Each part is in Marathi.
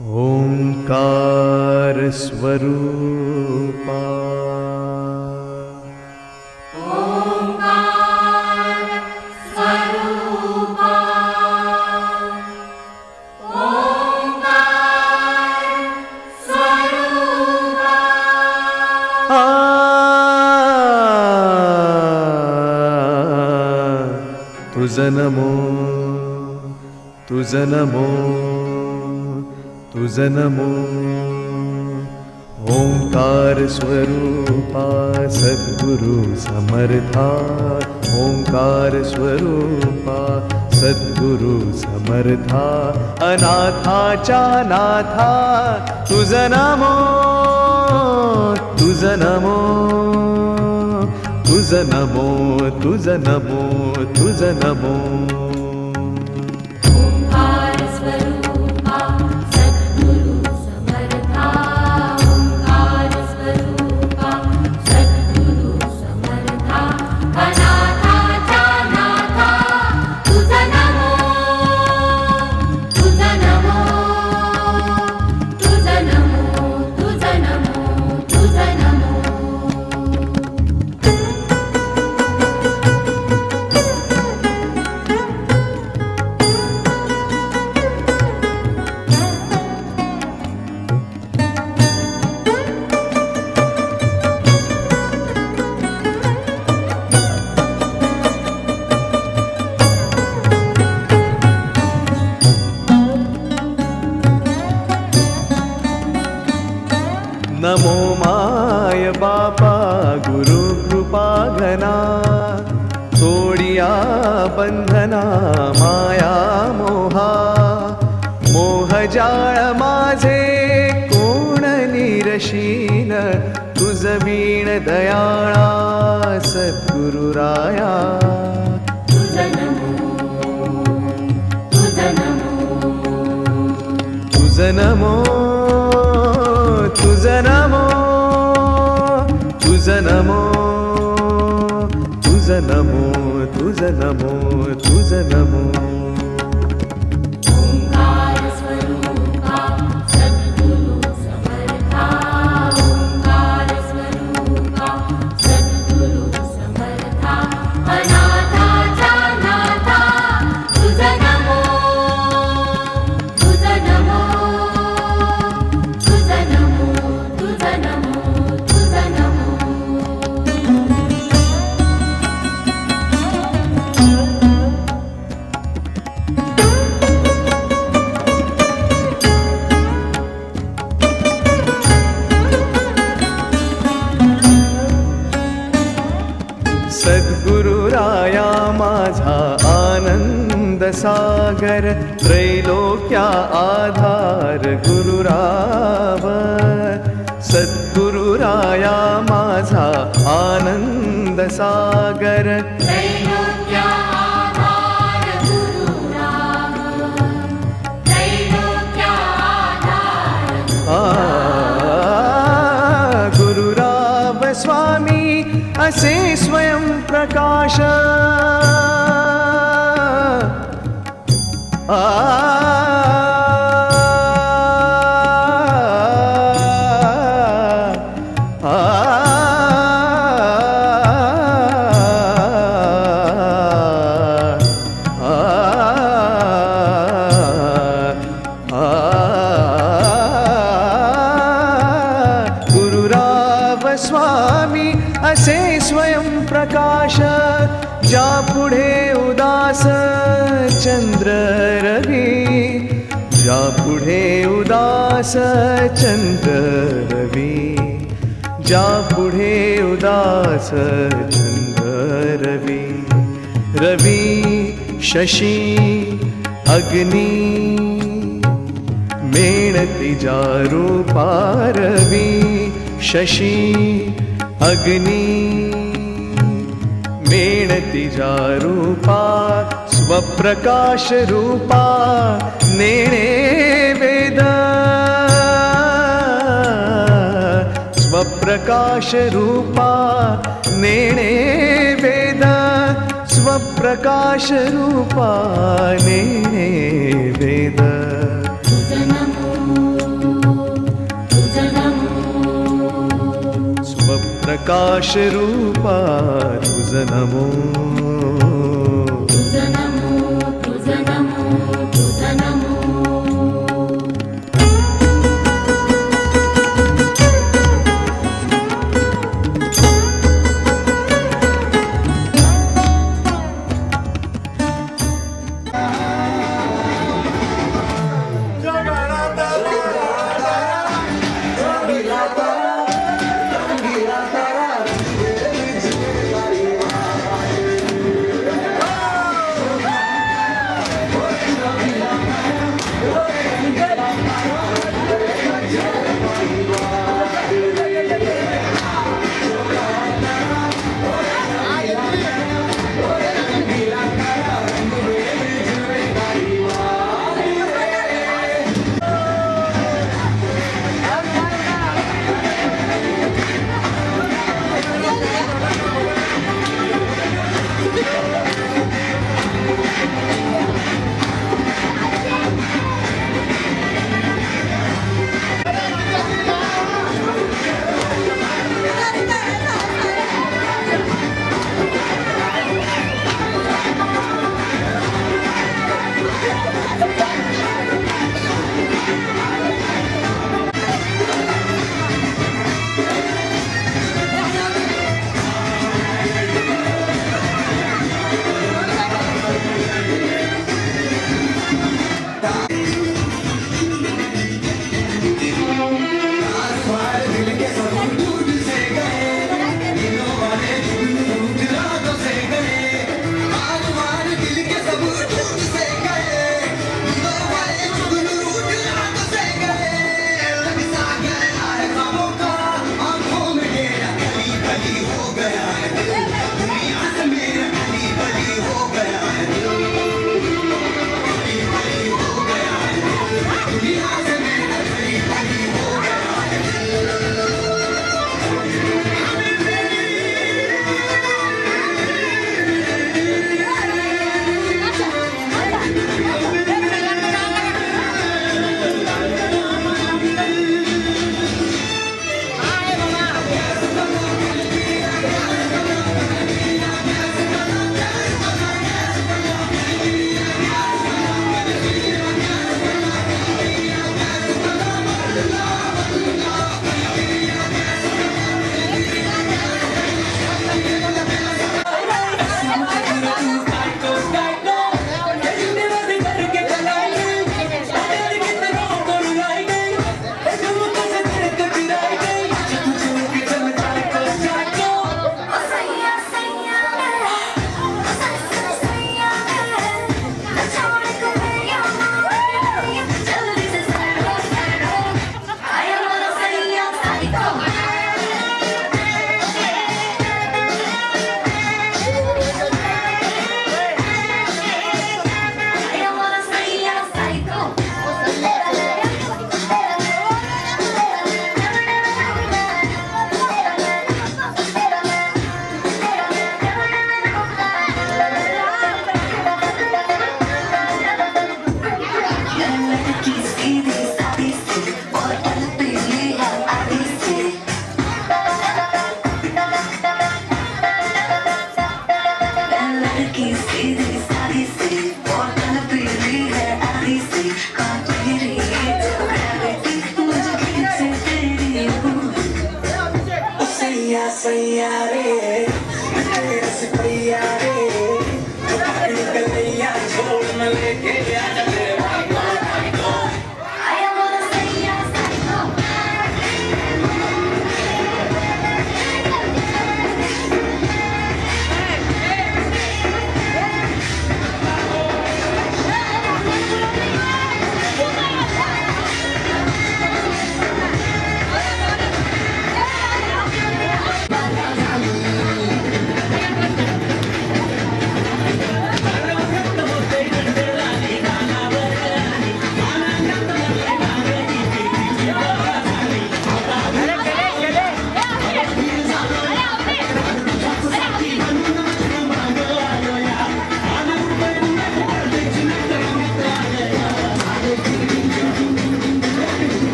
ओंकार स्वरूपा ओंकार स्वरूपा ओंकार स्वरूपा तुझं नमो तुझं नमो तुझं नमो ओंकार स्वरूपा सद्गुरु समर्था ओंकार स्वरूपा सद्गुरु समर्था अनाथाच्या नाथा तुझं नमो तुझं नमो तुझं नमो तुझं नमो तुझं नमो ओंकार स्वरूपा सद्गुरु समर्था ओंकार स्वरूपा सद्गुरु समर्था अनाथाच्या नाथा तुझं नमो तुझं नमो तुझं नमो तुझं नमो तुझं नमो नमो माय बापा गुरु कृपा घना सोडिया बंधना माया मोहा मोहजाळ माझे कोण निरशीन तुझ वीण दयाळा सद्गुरु राया तुझं नमो तुझं नमो तुझं नमो तुझं नमो तुझं नमो तुझं नमो तुझं नमो तुझं नमो ओंकार स्वरूपा सद्गुरु समर्था ओंकार स्वरूपा सद्गुरु समर्था अनाथाच्या नाथा तुझं नमो तुझं नमो तुझं नमो तुझं नमो तुझं नमो सद्गुरु राया माझा आनंद सागर त्रैलोक्या आधार गुरुराव सद्गुरु राया माझा आनंद सागर त्रैलोक्या आधार गुरुराव त्रैलोक्या आधार गुरुराव स्वामी असे स्वयं प्रकाश गुरुराव स्वामी असे स्वयं प्रकाश ज्या पुढे उदास चंद्र रवी ज्या पुढे उदास चंद्र रवी ज्या पुढे उदास चंद्र रवी रवी शशी अग्नी मेणती जा रूपा रवी शशी अग्नि मेणती जा रूपा स्वप्रकाश रूपा नेणे वेद स्वप्रकाश रूपा नेणे वेद स्वप्रकाश रूपा नेणे वेद तुझं नमो प्रकाश रूपा तुझ नमो तुझ नमो तुझ नमो तुझ नमो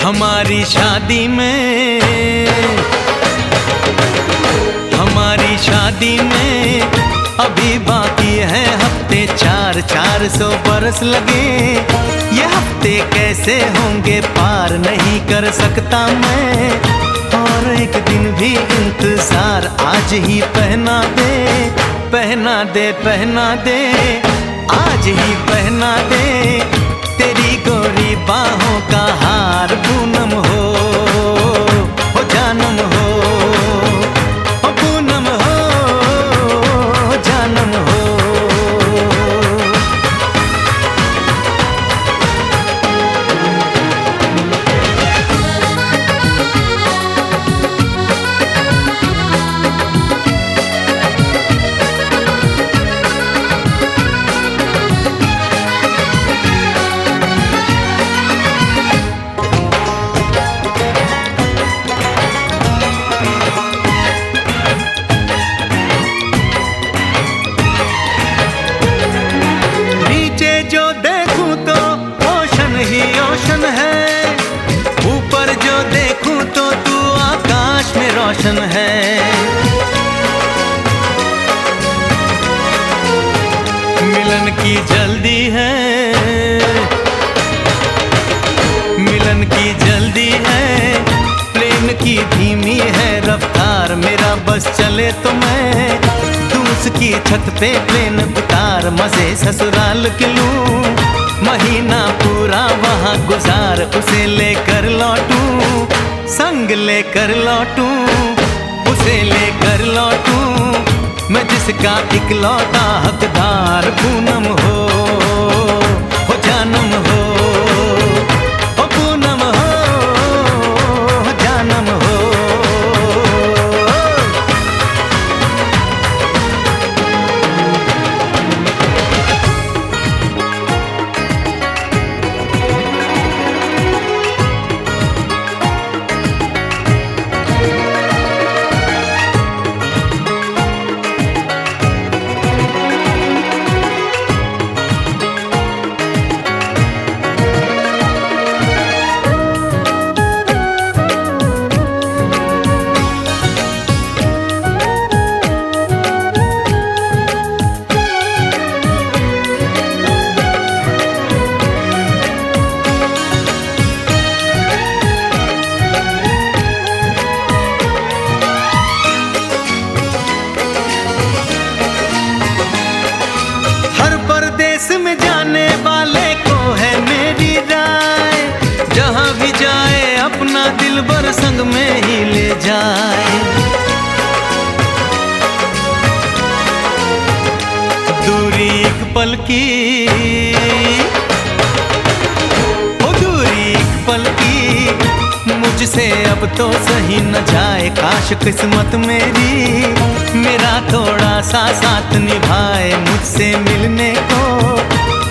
हमारी शादी में अभी बाकी है हफ्ते 400 बरस लगे। ये हफ्ते कैसे होंगे पार नहीं कर सकता मैं, और एक दिन भी इंतजार आज ही पहना दे, पहना दे, पहना दे, आज ही पहना दे तेरी गोरी बाहों का हार। पूनम हो जानम हो, पूनम हो जानम हो। रोशन है मिलन की जल्दी है, मिलन की जल्दी है, प्रेम की धीमी है रफ्तार। मेरा बस चले तो मैं दूं उसकी छत पे प्लेन उतार, मजे ससुराल के लूं, महीना पूरा वहाँ गुजार, उसे लेकर लौटूं, संग लेकर लौटूं, उसे लेकर लौटूं, मैं जिसका इकलौता हकदार। पूनम हो जानम हो, पूनम हो जानम हो। में जाने वाले को है मेरी राय, जहां भी जाए अपना दिलबर संग में ही ले जाए। दूरी एक पल की, ओ दूरी एक पल की, मुझसे अब तो सही न जाए। काश किस्मत मेरी मेरा थोड़ा सा साथ निभाए, मुझसे मिलने को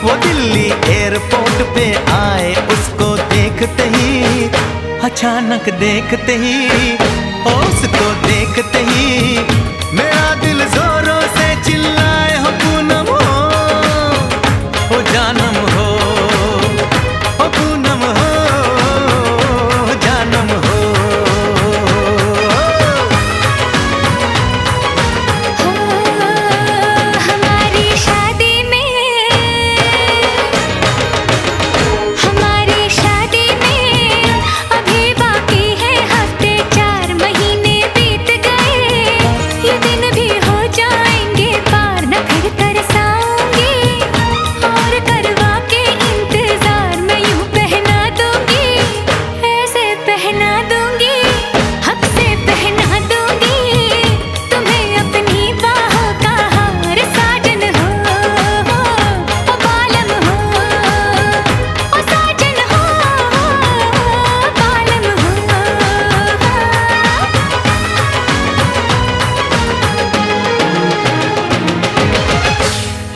वो दिल्ली एयरपोर्ट पे आए। उसको देखते ही, अचानक देखते ही, उसको देखते ही मेरा दिल जोरों से चिल्लाए, हो पूनम हो जानम हो, पूनम हो जानम हो।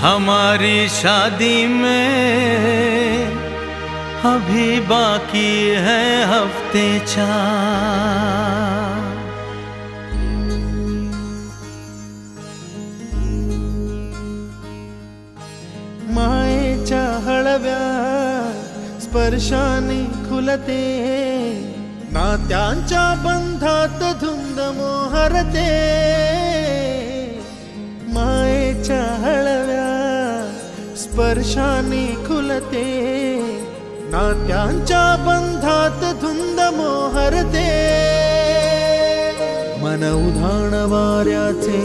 हमारी शादी में अभी बाकी है हफ्ते 4। मायेच्या हळव्या स्पर्शाने खुलते नात्यांच्या बंधात धुंद मोहरते, मायेच्या हळव्या स्पर्शाने खुलते, नात्यांच्या बंधात धुंद मोहरते, मन उधाण वाऱ्याचे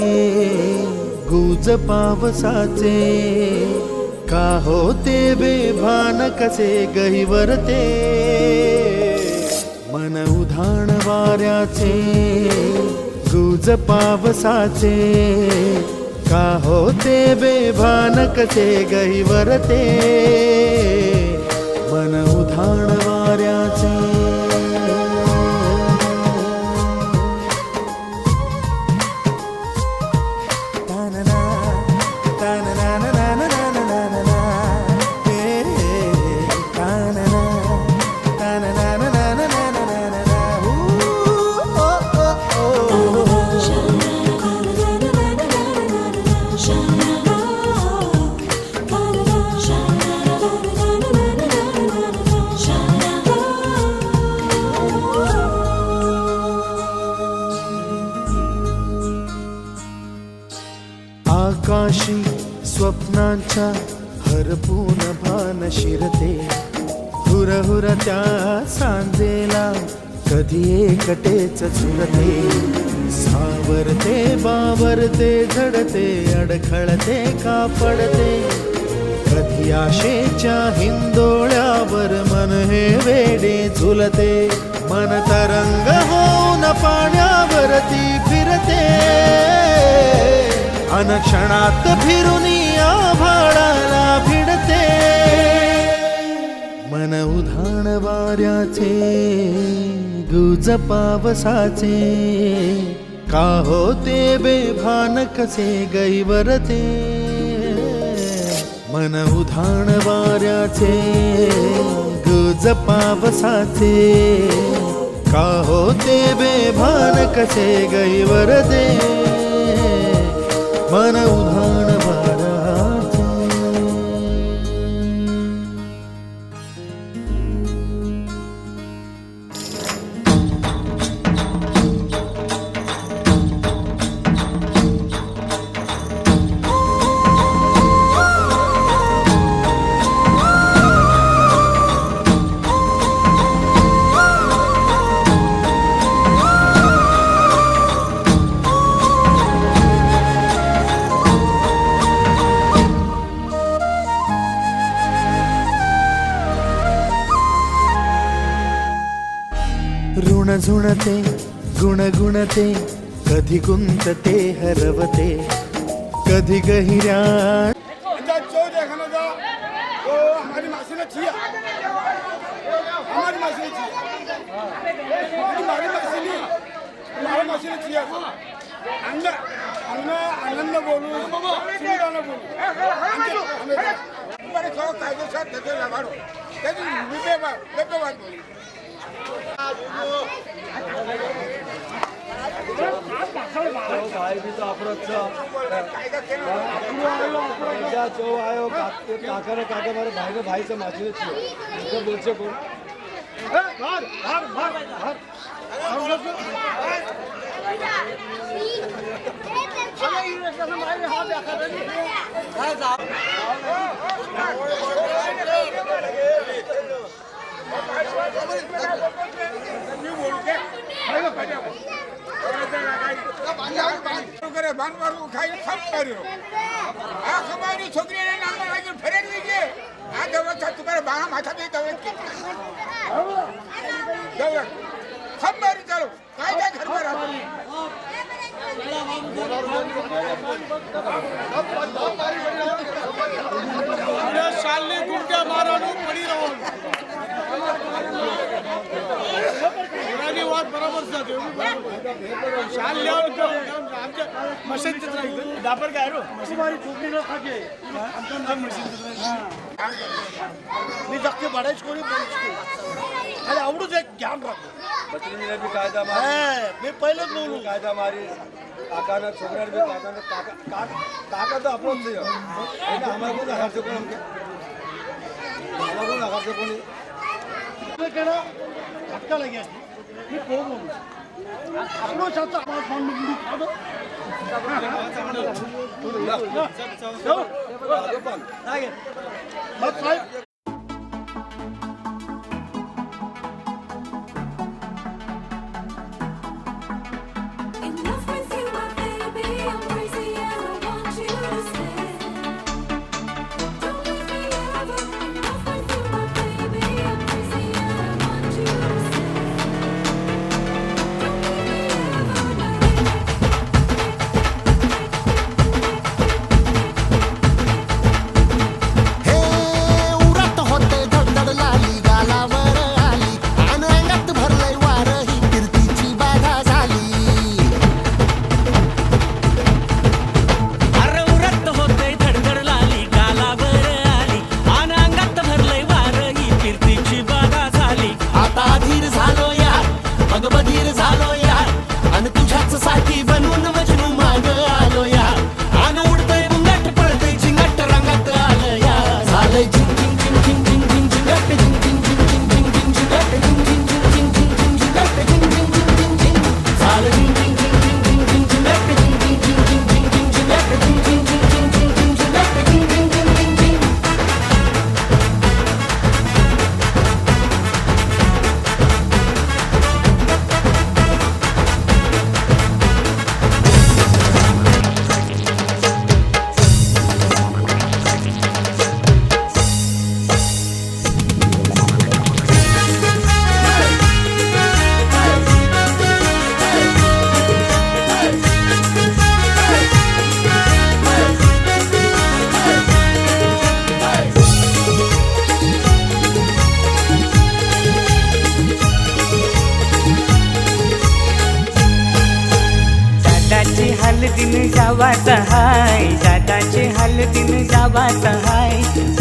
गुज पावसाचे, का होते बेभान कसे गहिवरते, मन उधाण वाऱ्याचे गुज पावसाचे, का होते बेभान कसे गहिवरते, मन उधाण वाऱ्याचे. आकाशी स्वप्नांच्या हरपून भान शिरते, हुरहुर त्या सांजेला कधी एकटेच झुरते, सावरते बावरते झडते अडखळते का पडते, कधी आशेच्या हिंदोळ्यावर मन हे वेडे झुलते, मन तरंग होऊन पाण्यावरती फिरते, अनक्षणात फिरुनी आभाळाला भिडते, मन उधाण वाऱ्याचे गुज पावसाचे, का होते बेभान कसे गैवरते, मन उधाण वाऱ्याचे गुज पावसाचे, का होते बेभान कसे गैवरते, मन उधाण वाऱ्याचे. ऋण झुणते गुणगुणते, कधी गुंतते हरवते, कधी गहिऱ्या. जो देखना था वो हमारी मासी ने किया, हमारी मासी ने किया, हमारी मासी ने हमारी मासी ने किया. अन्ना आनंद बोलू सुंदर बोलू हमारे थोड़ा कायदे साथ देते लगाड़ो त्याची विपे बात बोली. भाई भी तो अप्रोच जो आयो काका काका मारे भाई ने भाई से माची तो बोलছে কোন हमारी छोकरी ने नाम लगा फरे लीजिए आ दौलत तुम्हारे बाहर माथा दे दौलत की दौलत सब मारी चलो कायदा घर पर सालने गुंडा मारानो पड़ी रहो पुरानी बात बराबर साथ शाल लिया आमच्या मशीन चित्र दापर काय रो मशीन मारी छोकरी न खाके आमच्या नाम मशीन मी जगते बडायच कोणी अरे आवडूच एक ज्ञान राखो बचरीने भी कायदा है मैं पहले बोलूं कायदा मारी काका छोकरा भी काका काका तो अप्रोच थी हमारे को लगा से कोन हमारे को लगा से कोनी कहना झटका लगे मी कोण म्हणून आपलो शास्त्र आम्हाला फोन मी खातो मग साहेब In love with you, my baby, I'm crazy and I want you to stay. Don't leave me ever. In love with you, my baby, I'm crazy and I want you to stay. Don't हे उरात होते धडधड लाली गालावर आली आणि अंगात भरलंय वार ही फिरतीची बाधा झाली अरे उरत होते धडधड लाली गालावर आली आणि अंगात भरलंय वार ही फिरतीची बाधा झाली. आता धीर झालो यार मग बधीर झालो यार आणि तुझ्याच साठी बनवून मजनू माग आलो यार आणि उडतय बुंगाट पळतय झिंगाट रंगात आलं यार झालंय झिंग झिंग झिंग झिंग झिंग झिंग झिंगाट झिंग झिंग झिंग झिंग झिंग झिंग झिंगाट झिंग झिंग झिंग झिंग झिंग झिंग झिंगाट झिंग झिंग झिंग झिंग झिंग झालं झिंग झिंग झिंग झिंग झिंग झिंग झिंगाट झिंग झिंग झिंग झिंग झिंग झिंग झिंगाट झिंग झिंग झिंग झिंग झिंग झिंग झिंगाट झिंग झिंग झिंग झिंग झिंग दादाचे हलदीन जावात हाय दादाचे हलदीन जावात हाय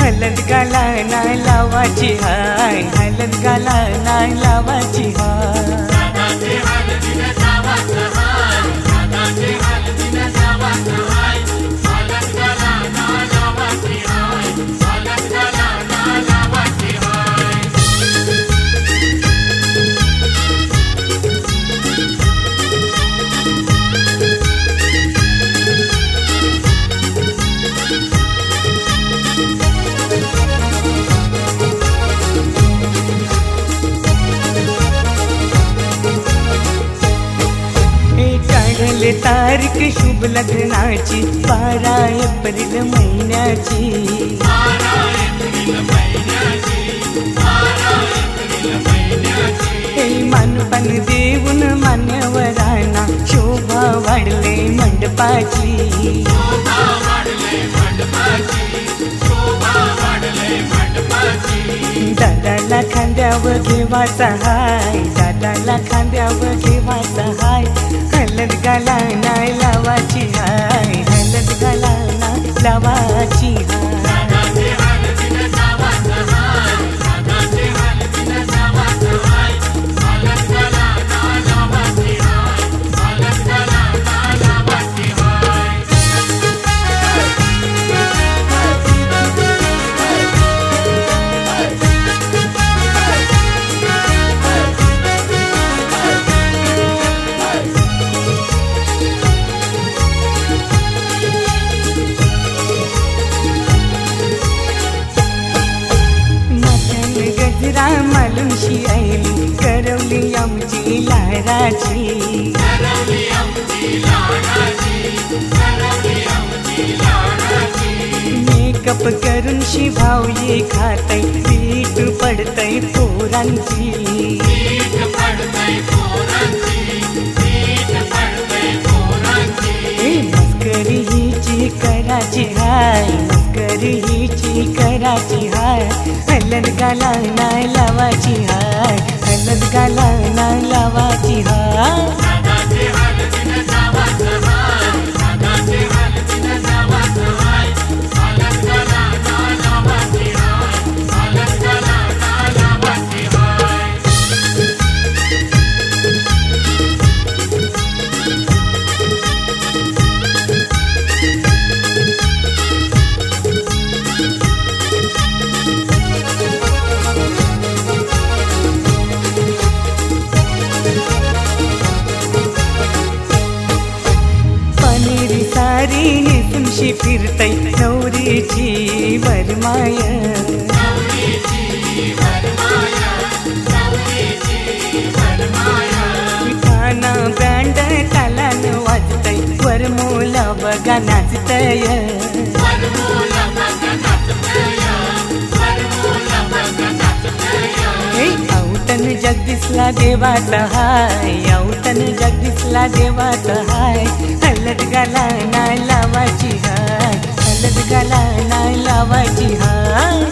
हलद गाला नाही लावाची हाय हलद गाला नाही लावाची हाय हे काढले तारीख शुभ लग्नाची 12 एप्रिल महिन्याची हे मानपण देऊन मान्यवरांना शोभा वाढले मंडपाची दादाला खांद्यावर घेवाचा हाय दादाला खांद्यावर घेवाचा हाय हलद गाला नाही लावाची हाय हलद गाला नाही लावाची हाय गजरा मालुशी आईली करवली आमची लाडाची मेकअप करून शिभाव ये खातय पीठ पडतय पोरांची मस्करी हिची कराची हाय मस्करी हिची कराची हाय हलद गाला नाही लावाची हाय हलद गाला नाही लावाची हाय सावलीची वरमाय खाना ब्रँड तालान वाजतय वरमोला बघा नाचतय औतन जगदीशला देवाचा हाय औतन जगदीशला देवाचा हाय हलद गाला नाय लावायची हाय हलद गाला नाय लावायची हाय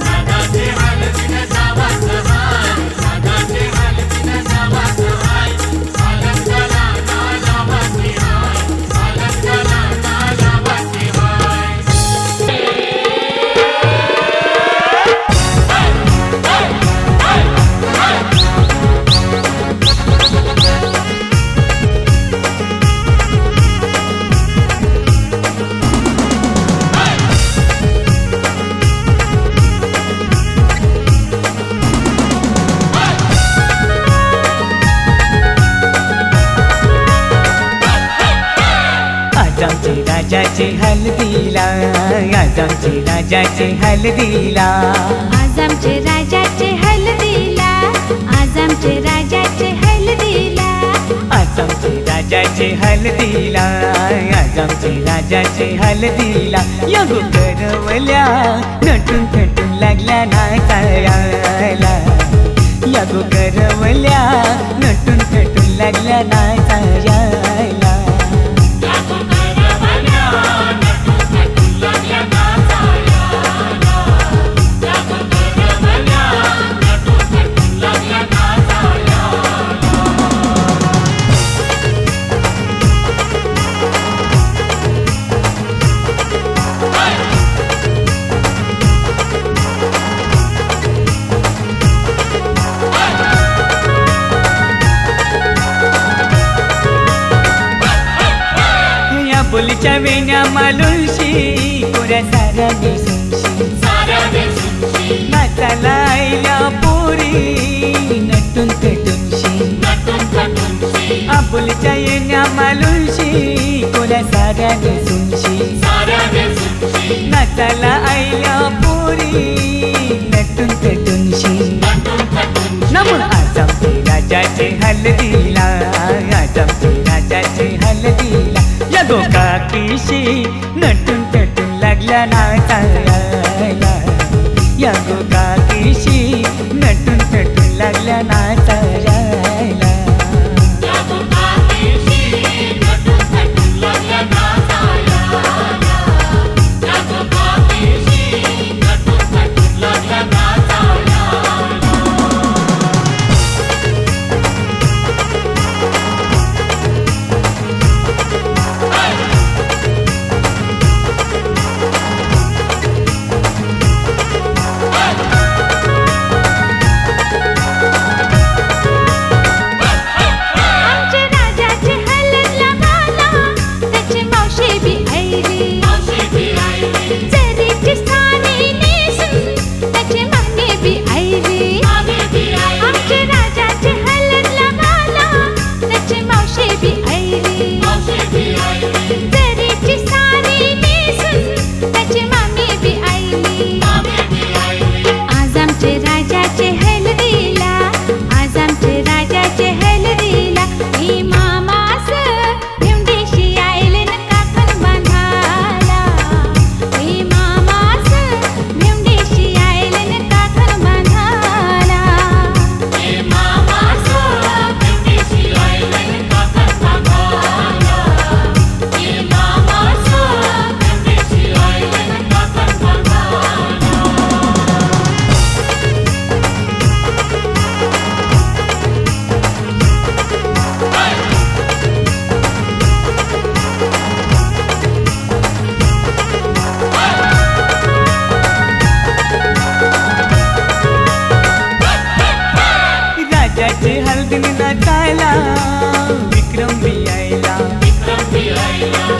आमचे राजाचे हल्दीला आज आमचे राजाचे हल्दीला आज आमचे राजाचे हल्दीला आज आमचे राजाचे हल्दीला आज आमचे राजाचे हल्दीला आज आमचे राजाचे हल्दीला यगो करवल्या नटून थटून लागल्या नाचायला यगो करवल्या नटून थटून लागल्या नाचायला बोलीच्या वेण्या मालुलशी कोऱ्या साऱ्या नेसूनशी नाचाला आईला पोरी नटून थटूनशी आपुलच्या येण्या मालुलशी कोऱ्या साऱ्या नेसूनशी नाचाला आईला पोरी नटून थटूनशी नमून आज आमचे राजाचे हल्दीला आज आमचे राजाचे हल्दीला यगो काकीशी नटून थटून लागल्या नाचायला यगो काकीशी नटून थटून लागल्या नाचायला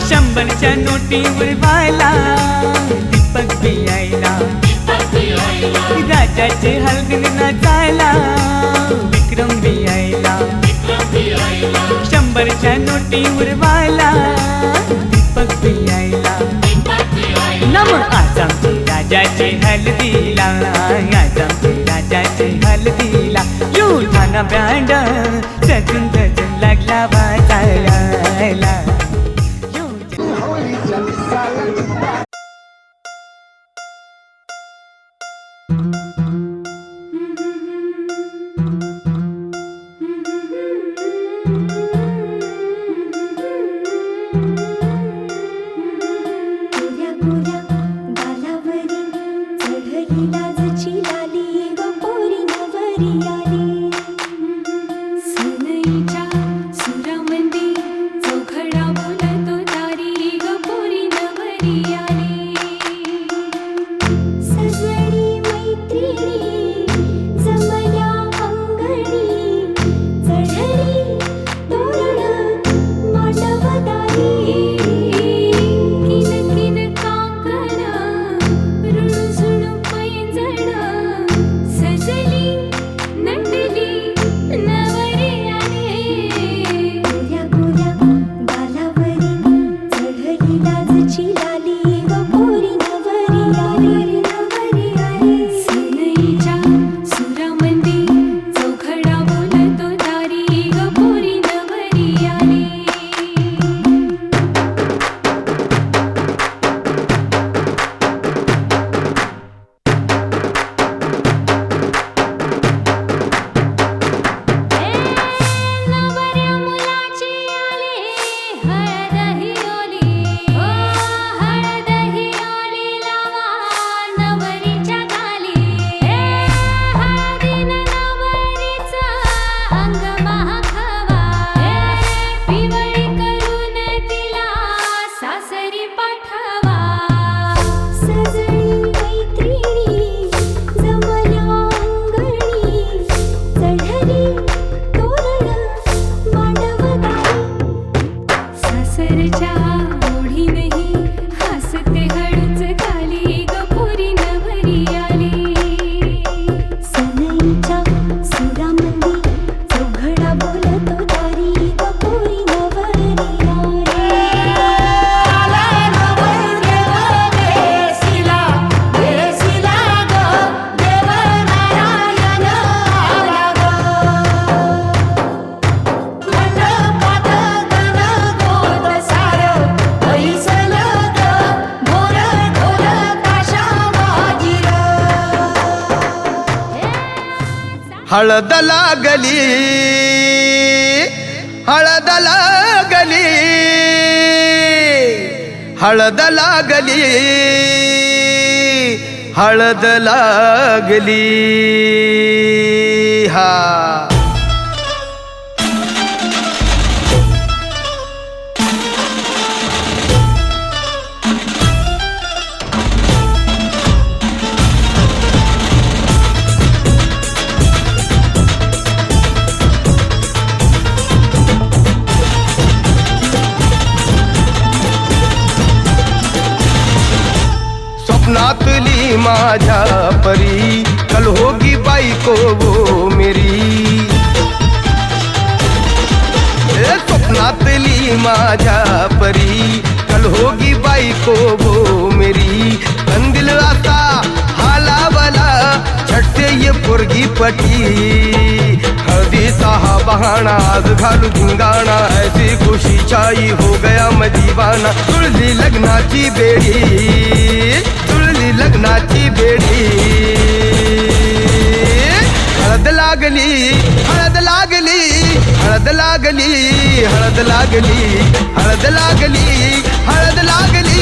शंभरच्या नोटीवर व्हायला दीपक बियायला राजाचे हलगीर नाचायला विक्रम बियायला शंभरच्या नोटीवर व्हायला दीपक बियायला नम आज आमचे राजाचे हल्दीला, आज आमचे राजाचे हल्दीला युठाना बँड सजून सजून लागला वाजायला. गोऱ्या गोऱ्या गालावरी चढली लाजची लाली ग पोरी नवरी आली. सनईच्या सुरामंदी चौघडा बोलतो दारी ग पोरी नवरी आली. सजणी मैत्रिणी जमल्या अंगणी चढली तोरण मांडवदारी. किन किन काकण रुणझुण पैंजण सजली नटली नवरी आली. गोऱ्या गोऱ्या गालावरी चढली लाजची लाली ग पोरी नवरी आली. नवरी आली. सनईच्या सुरामंदी चौघडा बोलतो दारी ग पोरी नवरी आली. नवऱ्या मुलाची आली हळद ही ओली, ओ हळद ही ओली लावा नवरीच्या गाली. हळदीनं नवरीचं अंग महाखावा, पिवळी करून तिला सासरी पाठवा. सजणी मैत्रिणी जमल्या अंगणी चढली तोरण मांडवदारी. सासरच्या ओढीनही हसते हळूच खाली ग पोरी नवरी आली. सनईच्या सुरामंदी चौघडा बोलतो दारी ग पोरी नवरी आली. हळद लागली, हळद लागली, हळद लागली, हळद लागली. हा स्वप्नातली माझ्या परी कल होगी बाईको वो मेरी. स्वप्नातली माझ्या परी कल होगी बाईको वो मेरी. कंदिल आता हालावला झट से ये पोरगी पटी. हळदीचा हा बहाना आज घालू धिंगाणा, ऐसी खुशी छाई हो गया मैं दीवाना. तुळली लग्नाची बेडी, तुळली लग्नाची बेडी. हळद लागली, हळद लागली, हळद लागली, हळद लागली, हळद लागली, हळद लागली,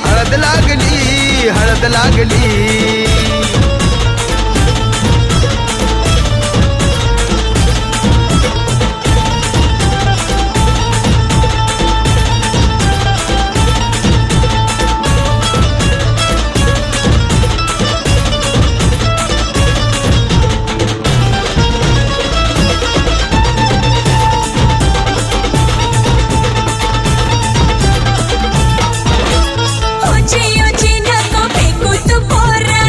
हळद लागली, हळद लागली. ऊंची ऊंची नको फेकू तू पोरा.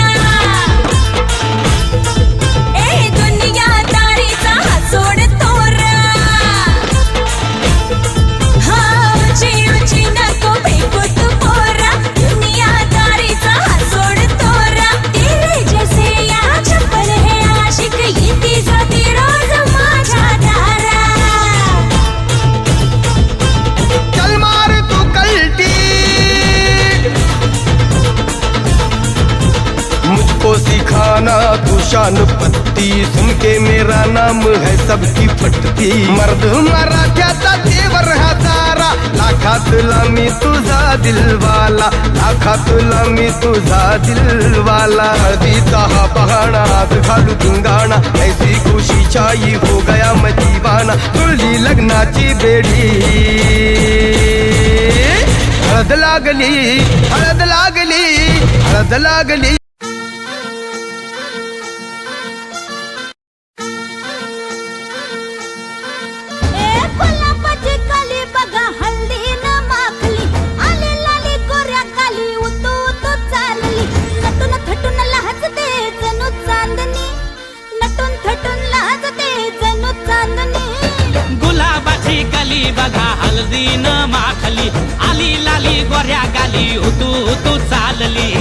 जाना तू शान पत्ती, सुन के मेरा नाम है सबकी फटती. मर्द मराठ्याचा देवर हा सारा, लाखातला मी तुझा दिलवाला, लाखातला मी तुझा दिलवाला. हळदीचा हा बहाणा आज घालू धिंगाणा, ऐसी खुशी छाई हो गया मैं दीवाना. तुझी लग्नाची बेडी, हळद लागली, हळद लागली, हळद लागली. गुलाबाची कली बघा हल्दी न माखली, आली लाली गोऱ्या काली उतू उतू चालली. नटून थटून लाजते जणू चांदणी, नटून थटून लाजते जणू चांदणी. गुलाबाची कली बघा हल्दी न माखली, आली लाली गोऱ्या गाली उतू उतू चालली.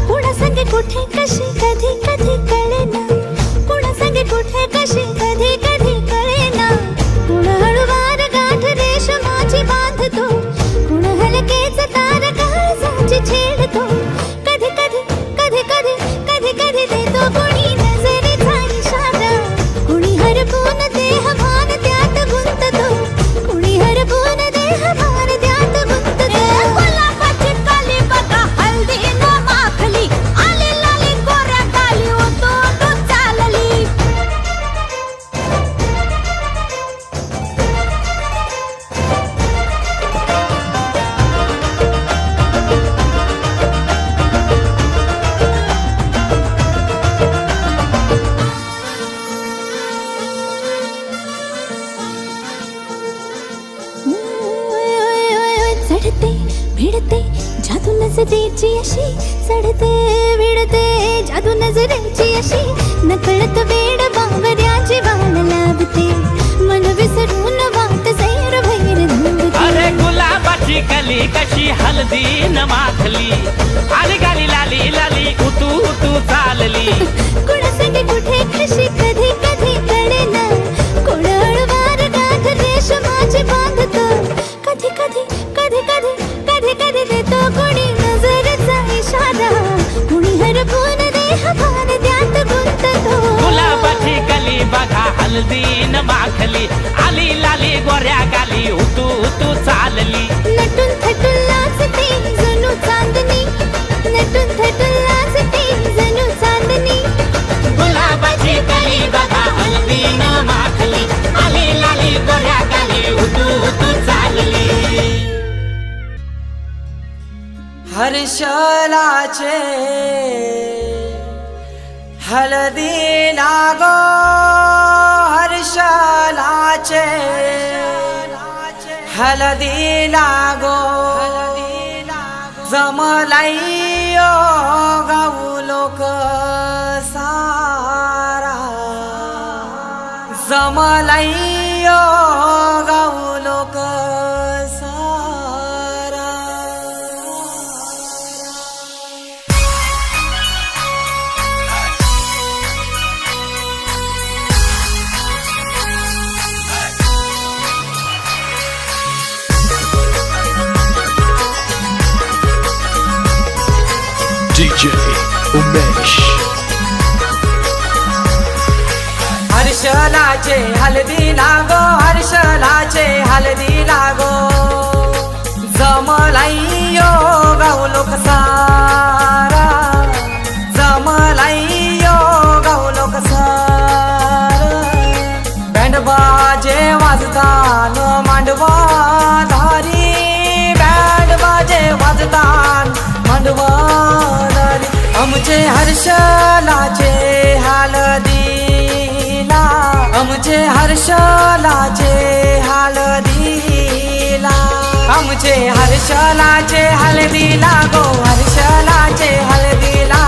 कुणा संगे कुठे कशी कधी कधी कळेना, कुणा संगे कुठे कशी कधी कधी कळेना. कुण हळूवार गाठ रेशमाची बांधतो, कुण हलकेच तार काळजाची छेडतो. कधी कधी कधी कधी कधी कधी देतो कुणी नजरेचा इशारा, कुणी हरपून देह भान त्यात गुंततो, कुणी हरपून देह भान त्यात गुंततो. गुलाबाची कली बघा हल्दी न माखली, आली लाली गोऱ्या गाली उतू उतू चालली. चढते भिडते जादू नजरेची अशी, चढते भिडते जादू नजरेची अशी. नकळत वेड बावऱ्याची वाण लाभते, मन विसरून वाट सैर भैर धुंदते. अरे गुलाबाची कली कशी हल्दी न माखली, आली गाली लाली लाली उतू उतू चालली. कुणासाठी कुठे कशी कधी कधी कळेना, कोण हळूवार गाठ रेशमाची बांधतो. कधी कधी कधी कधी कधी कधी देतो कोणी नजरेचा इशारा, कुणी हरपून देह भान त्यात गुंततो. गुलाबाची कली बघा हल्दी न माखली, आली लाली गोऱ्या गाली उतू उतू चालली. नटून थटून लाजते जणू चांदणी, नटून थटून लाजते जणू चांदणी. गुलाबाची कली बघा हल्दी न माखली, आली लाली गोऱ्या गाली उतू उतू चालली. हर्षलाचे हळदी लागो, हर्षलाचे हळदी लागो. जमलाइयो गाऊ लोक सारा, जमलाइयो गाऊ लोक सारा. DJ उमेश. हर्षलाचे हल्दी लागो, हर्षलाचे हल्दी लागो. जमलाइयो गाऊ लोक सारा, जमलाइयो गाऊ लोक सारा. बँड बाजे वाजतान मांडवा धारी, बँड बाजे वाजतान मांडवा धारी. आमचे हर्षलाचे हळदीला, आमचे हर्षलाचे हळदीला. आमचे हर्षलाचे हळदीला गो, हर्षलाचे हळदीला,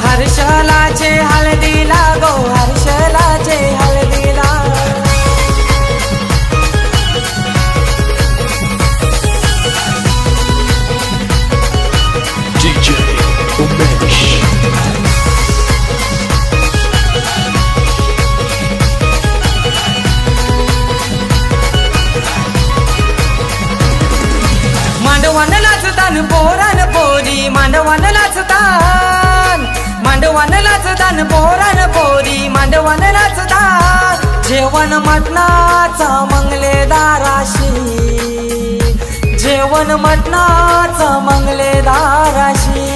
हर्षलाचे हळदीला गो, हर्षलाचे हळदीला. DJ उमेश. मांडवान नाचतान, मांडवान नाचतान, पोरान पोरी मांडवान नाचतान. जेवण मटणाचा मंगलेदाराशी, जेवण मटणाचा मंगलेदाराशी.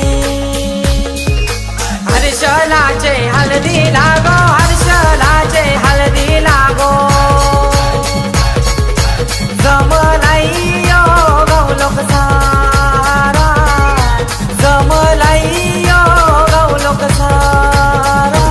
हर्षलाचे हळदी लागो, हर्षलाचे हळदी लागो. जमलाइयो गौलोक सारा, जमलाइयो गौलोक सारा.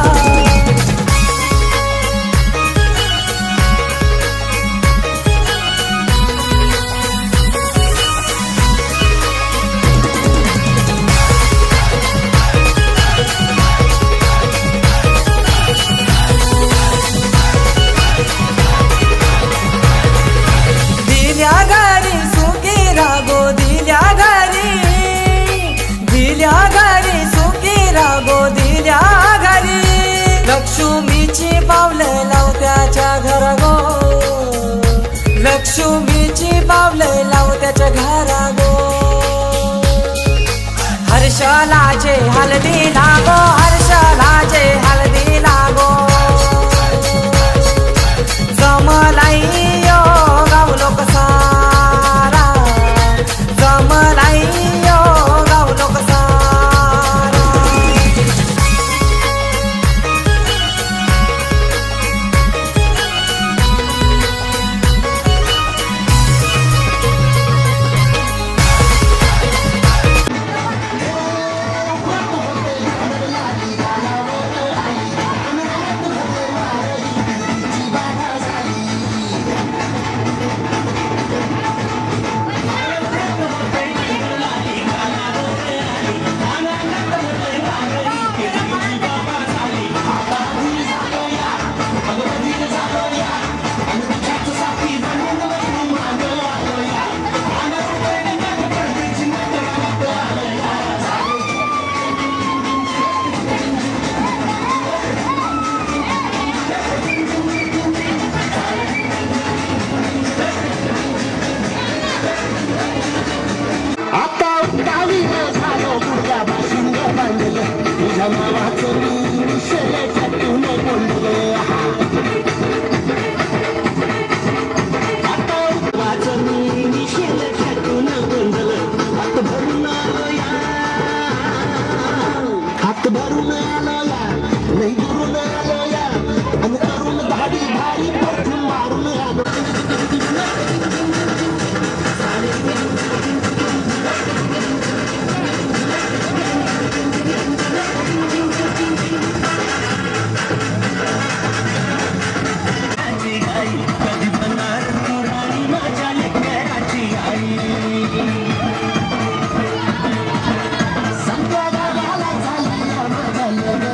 दिल्या घरी सुखी रागो, दिल्या घरी, दिल्या घरी सुखी रागो, दिल्या घरी. लक्ष्मीची पावलं लाव त्याच्या घरा गो, लक्ष्मीची पावलं लाव त्याच्या घरा गो. हर्षलाचे हळदी लागो, हर्षलाचे हळदी लागो. जमलाइयो गावलोक सारा, जमलाइयो गावलोक सारा. आता गावी झालो पुढच्या बाशिंग बांधलं तुझ्या नावाचं मी शेळ्यातून बोलले. आता वाचन मी शेळ्यातून बोललं. हात भरून आलो या, हात भरून आलो या, नाही दुरून आलो या, आणि करून भारी भारी परतून मारून आलो. संध्या गावाला झाली माझ्या